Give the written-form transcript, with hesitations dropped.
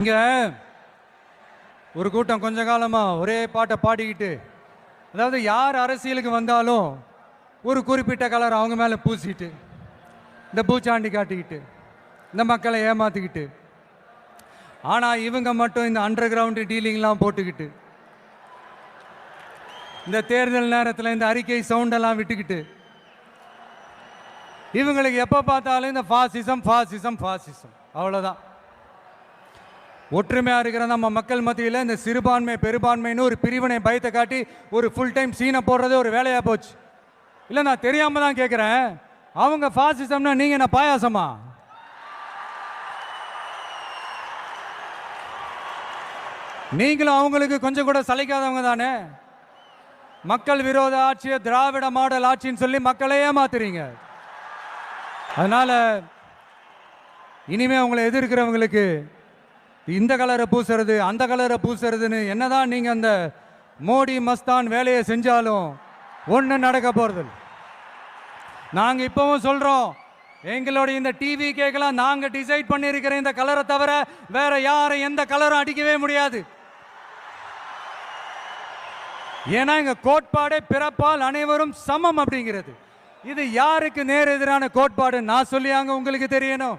இங்க ஒரு கூட்டம் கொஞ்ச காலமா ஒரே பாட்டை பாடிக்கிட்டு, அதாவது யார் அரசியலுக்கு வந்தாலும் ஒரு குறிப்பிட்ட கலர் அவங்க மேல பூசிட்டு, இந்த பூச்சாண்டி காட்டிக்கிட்டு, இந்த மக்களை ஏமாத்திக்கிட்டு, ஆனா இவங்க மட்டும் இந்த அண்டர் கிரவுண்ட் டீலிங்லாம் போட்டுக்கிட்டு, இந்த தேர்தல் நேரத்தில் இந்த அறிக்கை சவுண்டெல்லாம் விட்டுக்கிட்டு, இவங்களுக்கு எப்போ பார்த்தாலும் இந்த ஃபாசிசம் ஃபாசிசம் ஃபாசிசம் அவ்வளோதான். ஒற்றுமையாக இருக்கிற நம்ம மக்கள் மத்தியில் இந்த சிறுபான்மை பெரும்பான்மைன்னு ஒரு பிரிவினை பயத்தை காட்டி ஒரு ஃபுல் டைம் சீனை போடுறதே ஒரு வேலையாக போச்சு. இல்லை, நான் தெரியாமல் தான் கேட்குறேன். அவங்க ஃபாசிசம்னா நீங்கள் என்ன பாயாசமா? நீங்களும் அவங்களுக்கு கொஞ்சம் கூட சளைக்காதவங்க தானே. மக்கள் விரோத ஆட்சியை திராவிட மாடல் ஆட்சின்னு சொல்லி மக்களை ஏமாத்துறீங்க. அதனால இனிமே உங்களை எதிர்க்கிறவங்களுக்கு இந்த கலரை பூசுறது அந்த கலரை பூசுறதுன்னு என்னதான் நீங்க அந்த மோடி மஸ்தான் வேலையை செஞ்சாலும் ஒன்று நடக்க போறது. நாங்கள் இப்பவும் சொல்றோம், எங்களுடைய இந்த டிவி கேட்கலாம் நாங்கள் டிசைட் பண்ணியிருக்கிற இந்த கலரை தவிர வேற யாரும் எந்த கலரும் அடிக்கவே முடியாது. ஏன்னா எங்க கோட்பாடே பிறப்பால் அனைவரும் சமம் அப்படிங்கிறது. இது யாருக்கு நேர் எதிரான கோட்பாடு நான் சொல்லியாங்க உங்களுக்கு தெரியணும்.